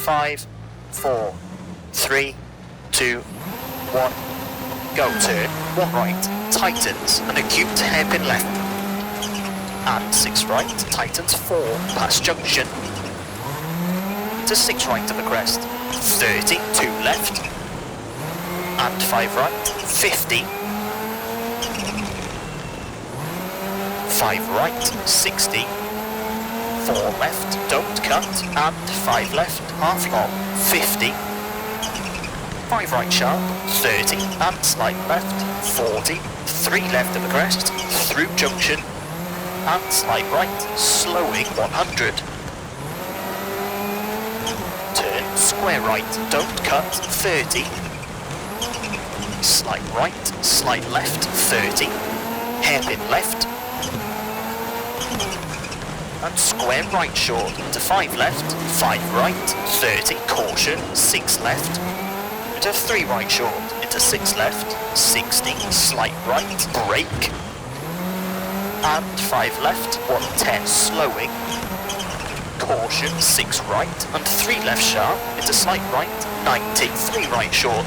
5, 4, 3, 2, 1, go. Turn 1 right, tightens and acute hairpin left, and 6 right, tightens 4, past junction, to 6 right of the crest, 30, 2 left, and 5 right, 50, 5 right, 60, 4 left, don't cut, and 5 left, half long, 50, 5 right sharp, 30, and slight left, 40, 3 left of the crest, through junction, and slight right, slowing 100. Turn square right, don't cut, 30, slight right, slight left, 30, hairpin left, and square right short, into 5 left, 5 right, 30, caution, 6 left, into 3 right short, into 6 left, 60, slight right, brake, and 5 left, 110, slowing, caution, 6 right, and 3 left sharp, into slight right, 90, 3 right short.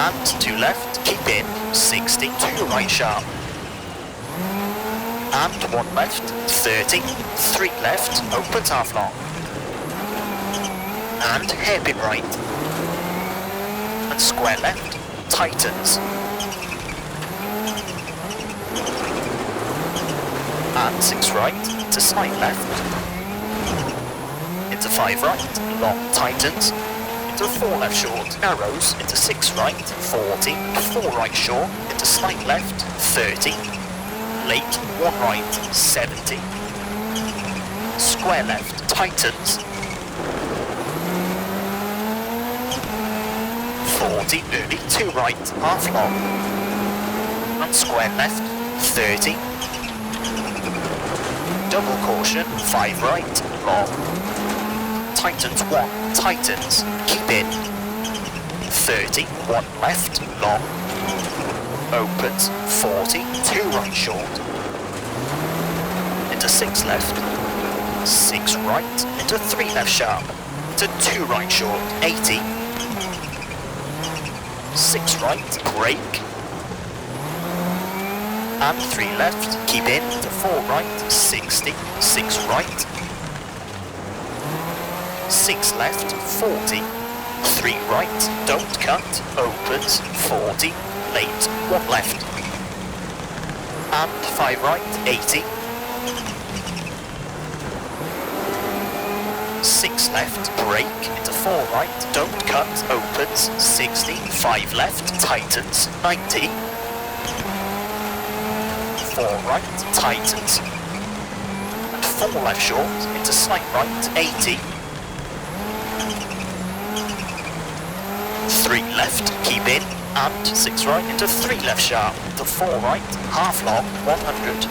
And 2 left, keep in, 60, 2 right sharp. And 1 left, 30, 3 left, opens half long. And hairpin right. And square left, tightens. And 6 right, to slight left. Into 5 right, long, tightens. Into 4 left short, narrows, into 6 right, 40, 4 right short, into slight left, 30, late, 1 right, 70, square left, tightens, 40, early, 2 right, half long, and square left, 30, double caution, 5 right, long, tightens 1, tightens, keep in, 30, 1 left, long, opens, 40, 2 right short, into 6 left, 6 right, into 3 left sharp, to 2 right short, 80, 6 right, brake, and 3 left, keep in, to 4 right, 60, 6 right, 6 left, 40, 3 right, don't cut, opens, 40, late, 1 left, and 5 right, 80, 6 left, brake, into 4 right, don't cut, opens, 60, 5 left, tightens, 90, 4 right, tightens, and 4 left short, into slight right, 80, 3 left, keep in, and 6 right, into 3 left sharp, into 4 right, half long, 100.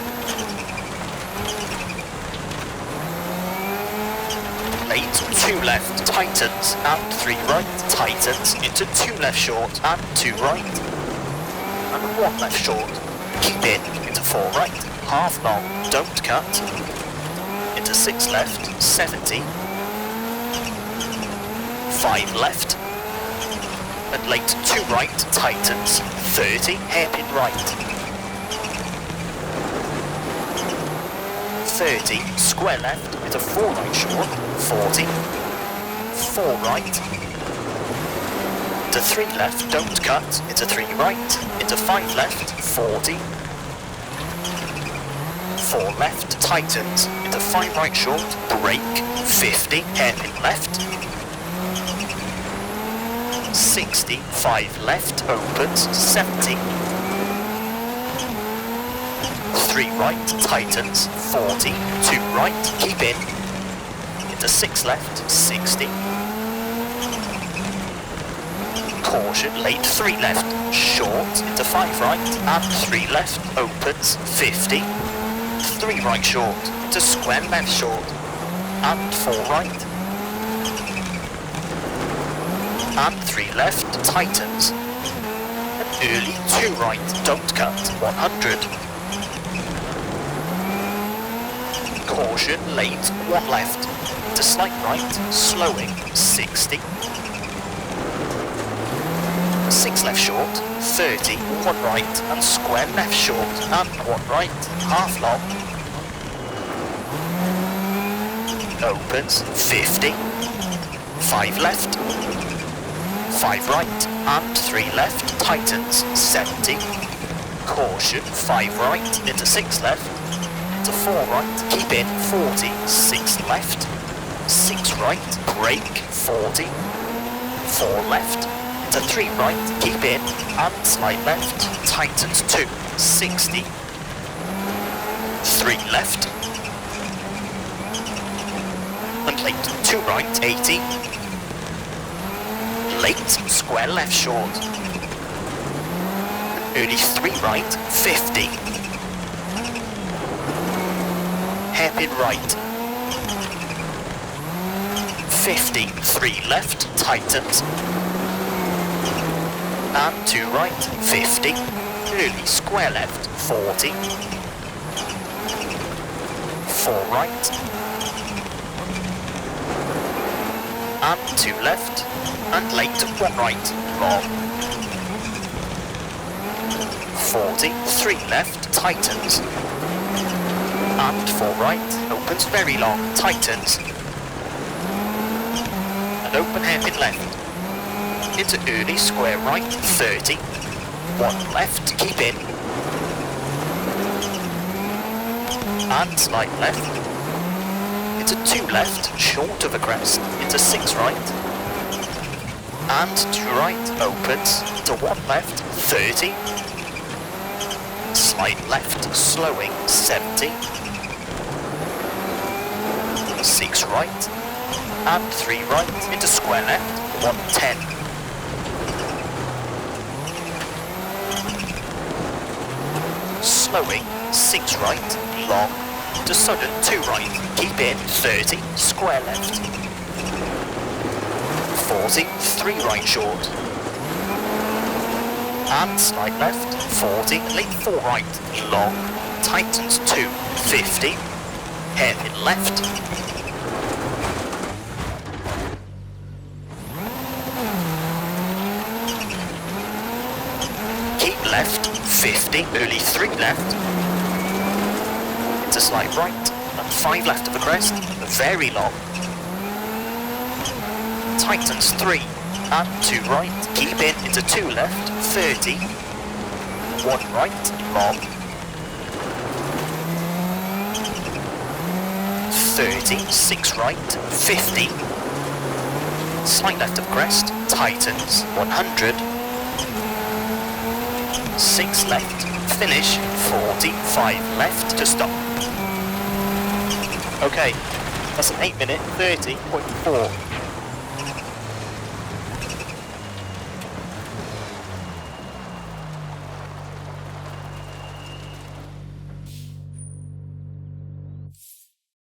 Late, 2 left, tightens, and 3 right, tightens, into 2 left short, and 2 right, and 1 left short, keep in, into 4 right, half long, don't cut, into 6 left, 70, 5 left, and late 2 right, tightens, 30, hairpin right, 30, square left, into 4 right short, 40, 4 right, into 3 left, don't cut, into 3 right, into 5 left, 40, 4 left, tightens, into 5 right short, brake, 50, hairpin left, 60, 5 left, opens, 70, 3 right, tightens, 40, 2 right, keep in, into 6 left, 60, caution, late, 3 left, short, into 5 right, and 3 left, opens, 50, 3 right short, into square left short, and 4 right, and 3 left, tightens. And early 2 right, don't cut, 100. Caution, late, 1 left, to slight right, slowing, 60. 6 left short, 30, 1 right, and square left short, and 1 right, half long. Opens, 50. 5 left, 5 right, and 3 left, tightens, 70. Caution, 5 right, into 6 left, into 4 right, keep in, 40, 6 left, 6 right, brake, 40, 4 left, into 3 right, keep in, and slight left, tightens 2, 60, 3 left, and late, 2 right, 80, late, square left short, early 3 right, 50, hairpin right, 50, 3 left, tightens, and 2 right, 50, early square left, 40, 4 right, and 2 left, and late 1 right, long, 40, 3 left, tightens, and 4 right, opens very long, tightens, and open hairpin left, into early square right, 30, 1 left, keep in, and slight left, into 2 left, short of a crest, into 6 right, and 2 right, opens, to 1 left, 30, slight left, slowing, 70, 6 right, and 3 right, into square left, 110, slowing, 6 right, long, to sudden 2 right, keep in, 30, square left, 40, 3 right short, and slight left, 40, late 4 right, long, tightens 2, 50, hairpin left, keep left, 50, early 3 left, into slight right, and 5 left of the crest, very long, tightens 3, and 2 right, keep in, into 2 left, 30, 1 right, long, 30, 6 right, 50, slight left of crest, tightens, 100, 6 left, finish, 40, 5 left to stop. Okay, that's an 8 minute 30.4.